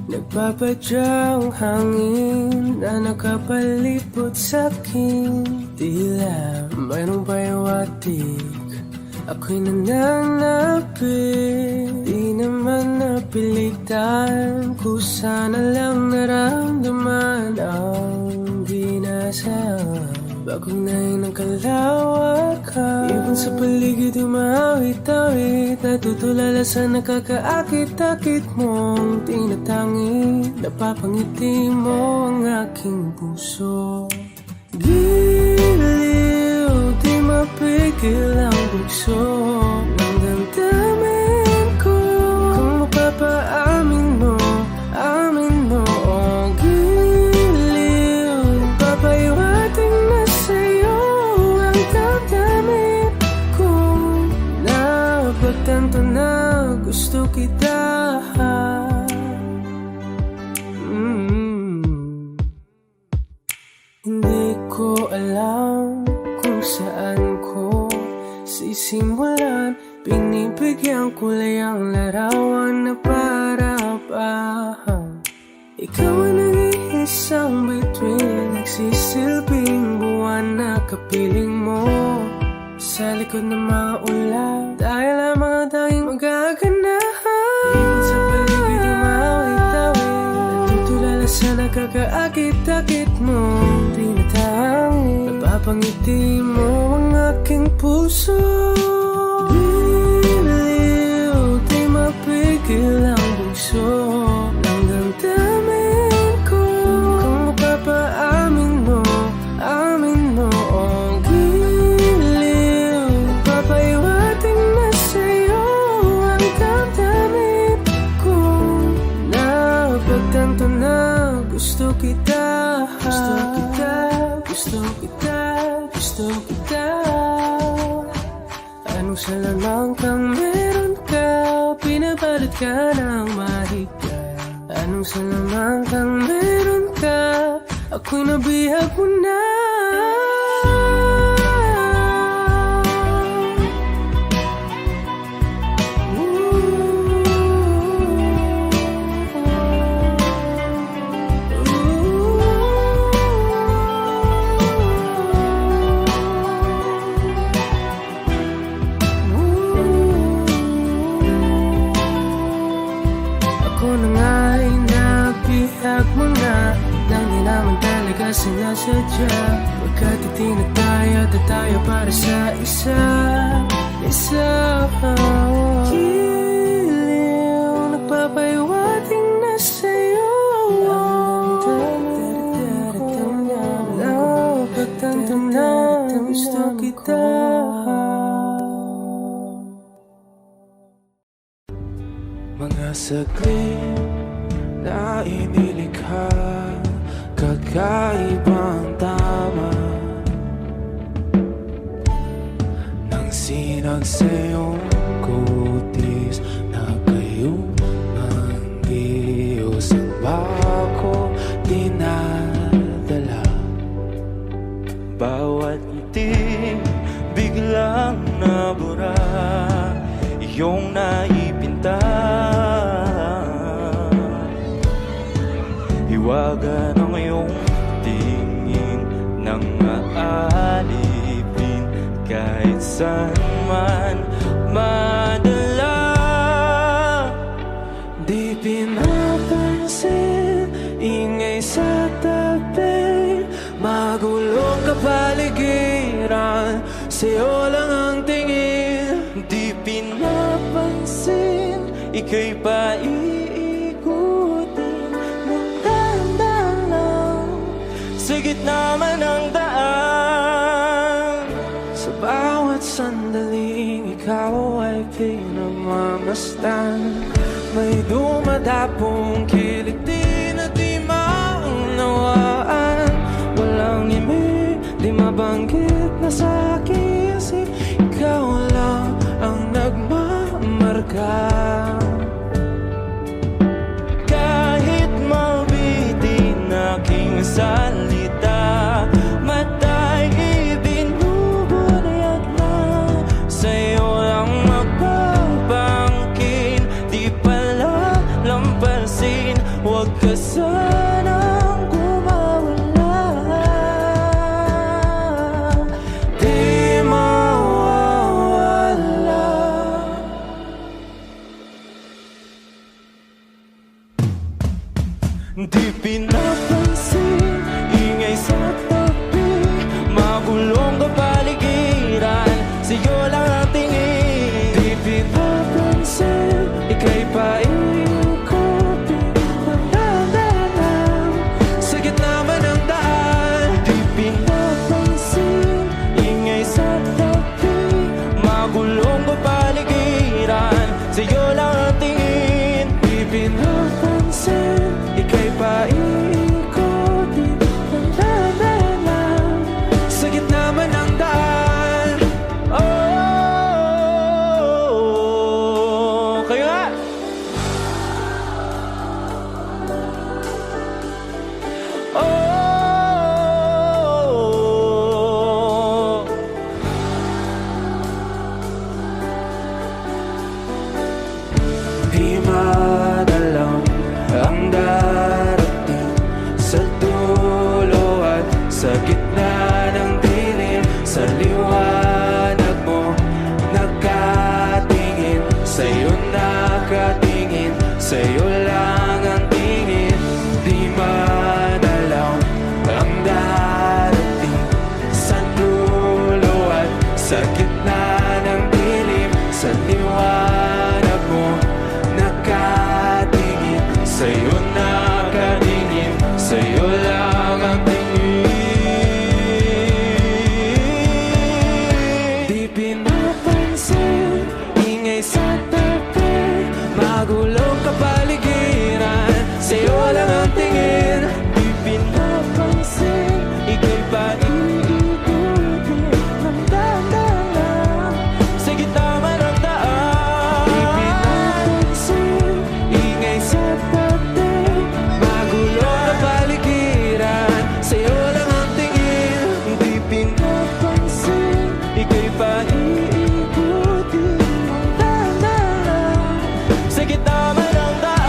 Nagpapadyang hangin na nakapalipot sa'kin. Tila mayroong payawatik, ako'y nananapit. Di naman napilitan, kusana lang naramdaman ang dinasal. Bagong nain ng kalawakan, ibon sa paligid umawit-awit. Natutulala sa nakakaakit-akit mong tinatangi. Napapangiti mo ang aking puso. Giliw, di mapigil ang bugso ng damdamin ko. Kung mapapaamin mo, amin mo. Oh, giliw, papahiwating na sa'yo ang damdamin ko. Napagtanto na gusto kita. Hindi ko alam kung saan ko sisimulan. Binibigyan ko lang ang larawan na para-parahan. Ikaw ang nag-iisang bituin, nagsisilbing buwan na kapiling mo. Sa likod ng mga ulan, dahil ang mga tanging magaganahan. Ibon sa paligid umawit-awit, natutulala sa nakakaakit-akit mo. Tinatangi, napapangiti mo ang aking puso. Giliw, di mapigil ang bugso ng damdamin ko. Kung mapapaamin mo, amin mo. Oh, giliw, papahiwating na sa'yo ang damdamin ko. Napagtanto na gusto kita. Gusto kita, gusto kita, gusto kita. Anong salamang kang meron ka, pinabalot ka ng mahigpit. Anong salamang kang meron ka, ako'y nabihag mo na. Nabihag mo na nang di naman talaga sinasadya. Pagkat itinag tayo at tayo para sa isa. Giliw, nagpapahiwating na sa'yo napagtanto na gusto kita. Mga saglit na inilikha, kakaibang tama nang sinag sa iyong kutis na kayong manggiyos ang bako dinadala. Bawat ngiti biglang nabura, iyong naipinta. Hiwaga ng iyong tingin nang aalipin kahit saan man madala. Di pinapansin, ingay sa tabi, magulong kapaligiran, sa'yo lang ang tingin. Di pinapansin, ika'y paiikutin ng dahan-dahan lang sa gitna man ng daan. Sa bawat sandaling ikaw ay pinagmamasdan, may dumadapong kilig di na di maunawaan. Walang imig, di mabanggit na sa aking isip, ikaw lang ang nagmamarka. Kahit mabitin aking salita, mata'y ibinubunayag na sa'yo lang magpapangkin. Di pala lampasin, huwag sa liwanag mo nakatingin, sa'yo nakatingin, sa'yo lang ang tingin. Di madalaw ang darating sa dulo at sa gitna ng dilim. Sa liwanag mo nakatingin, sa'yo nakatingin, sa'yo lang ang tingin. Di pinapansin, ingay sa tabi, magulong kapaligiran, sa'yo lang ang tingin. Di pinapansin, ika'y ba iikutin ng dahan-dahan sa gitna man ng daan. Di pinapansin, ingay sa tabi, magulong kapaligiran, sa'yo lang ang tingin. Di pinapansin, ika'y ba iikutin ng dahan-dahan sa gitna man ng daan.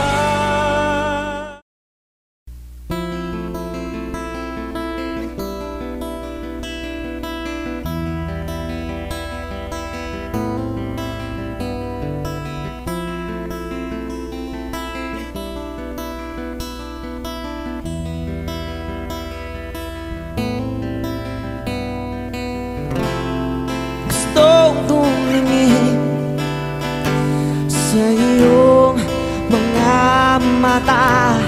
Gustong tumingin sa iyong mga mata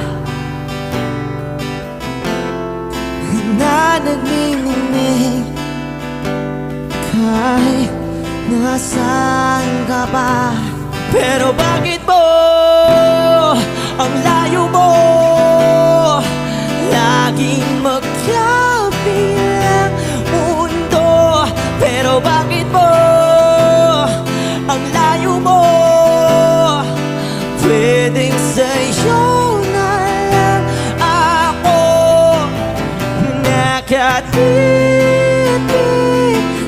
na nagniningning kahit nasaan ka pa. Pero bakit mo ang layo mo laging magkabilang mundo? Pero bakit mo ang layo mo pwedeng sa'yo na lang ako nakatitig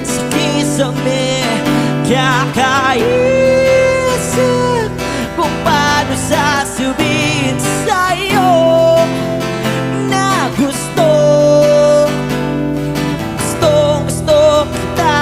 sa kisame, kakaisip kung paano sasabihin sa'yo na gusto kita.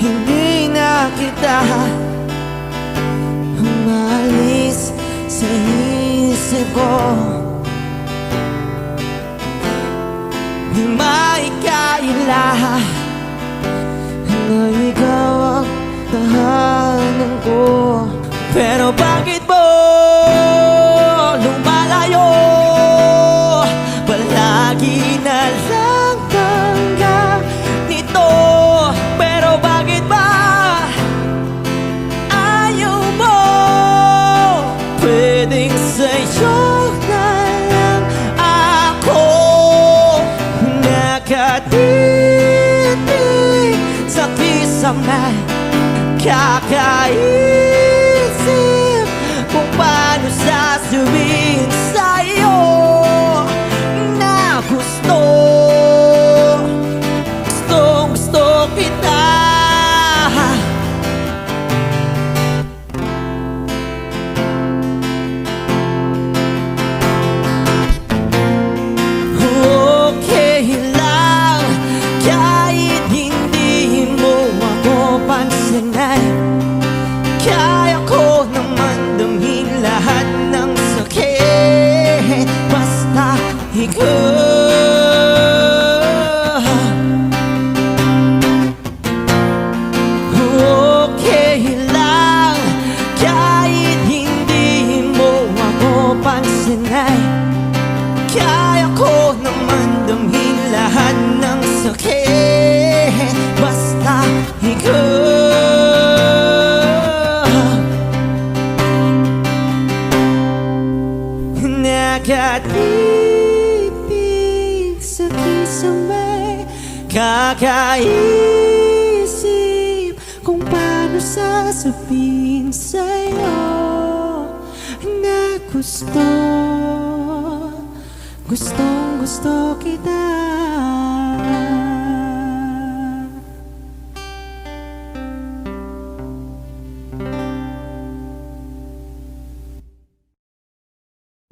Hindi na kita umalis sa isip ko. Di maikaila na ikaw ang tahanan ko. Pero bakit mo lumalayo? Palagi na lang hanggang nito. Pero bakit ba ayaw mo? Pwedeng sa'yo na lang ako nakatitig sa kisame, kakaisip kung paano sasabihin sa'yo na gusto kita. Okay lang kahit hindi mo ako pansinin, kaya ko naman damhin lahat ng sakit basta ikaw. Okay lang kahit hindi mo ako pansinin, kaya ko naman damhin lahat ng sakit basta ikaw. Nakatipid sa kisame, kakaisip kung paano sasabihin sa'yo gusto, gustong gusto kita.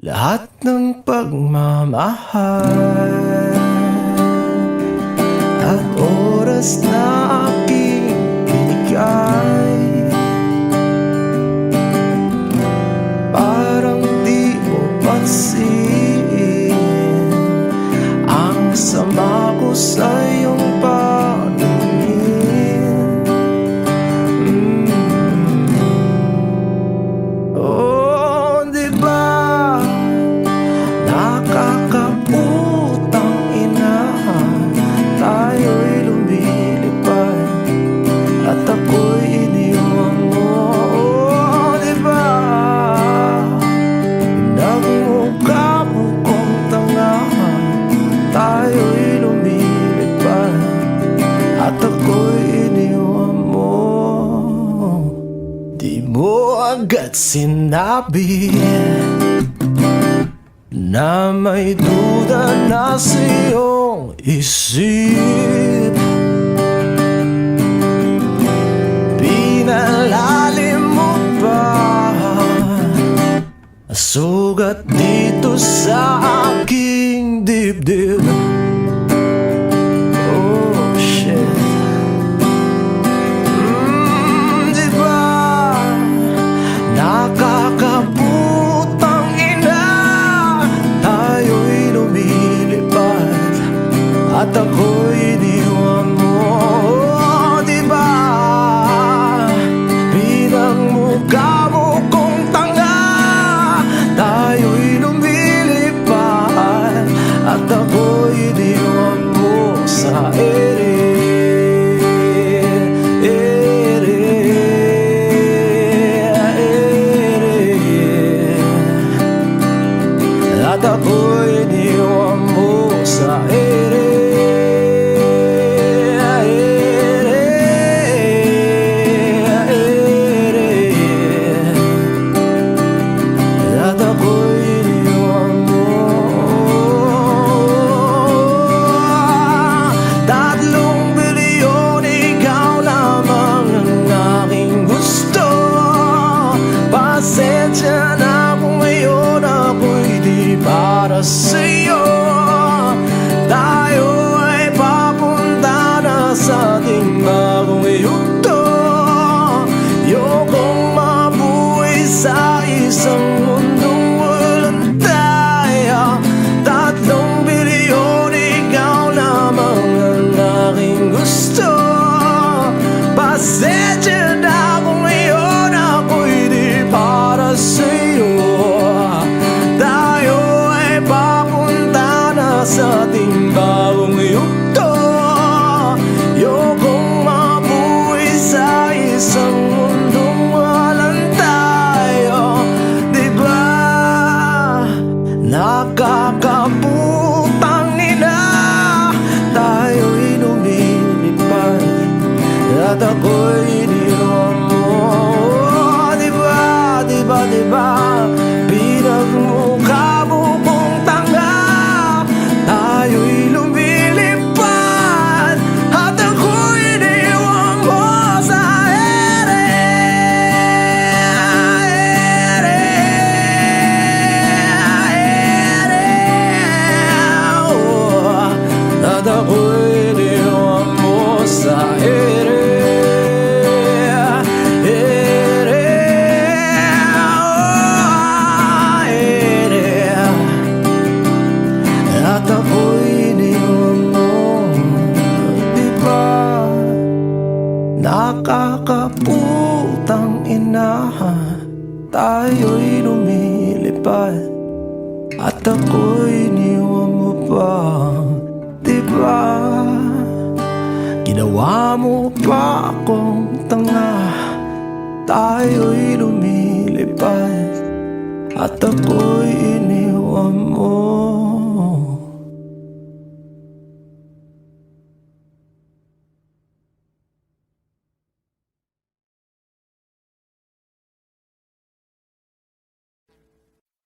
Lahat ng pagmamahal at oras na aking binigay, parang di mo pansin ang sama ko sa iyong paningin. Oh, di ba nakakaputang ina, tayo'y lumilipad at ako'y iniwan mo. Oh, di ba nagmukha mo kong tanga, tayo'y lumilipad at ako'y iniwan mo. Di mo agad sinabi na may duda na sa iyong isip, pinalalim mo pa sugat dito sa aking dibdib. Oh shit. Di ba nakakaputang ina, tayo'y lumilipad at ako'y iniwan mo. Oh, di ba pinagmukha mo kong tanga, tayo'y lumilipad at ako'y iniwan mo sa ere. At ako'y iniwan mo sa ere. At ako'y iniwan mo. 3 bilyon, ikaw lamang ang aking gusto. Pasensya na kung ngayon ako'y di para sa'yo. Tayo ay papunta na sa ating bagong yugto. Ayokong mabuhay sa isang mundong walang tayo. 3 bilyon, ikaw lamang ang aking gusto. Pasensya na kung ngayon ako'y di para sa'yo. Tayo ay papunta na sa ating bagong yugto. Ayokong mabuhay sa isang mundong walang tayo. Di ba nakakaputang ina, tayo'y lumilipad at ako'y iniwan mo. Di ba, di ba, di ba pinagmukha mo kong tanga, tayo'y lumilipad at ako'y iniwan mo sa ere. Oh, at ako'y iniwan mo sa ere. At ako'y iniwan mo. Di ba nakakaputang ina, tayo'y lumilipad at ako'y iniwan mo pa. Di ba ginawa mo pa akong tanga, tayo'y lumilipad at ako'y iniwan mo.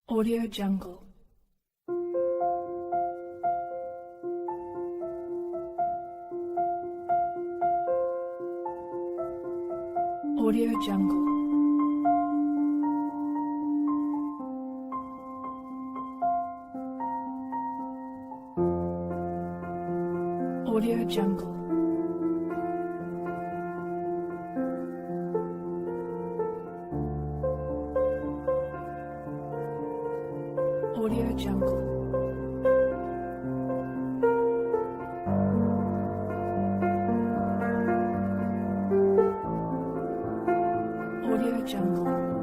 Audio Jungle. Audio Jungle. Audio Jungle. Audio Jungle. Audio Jungle.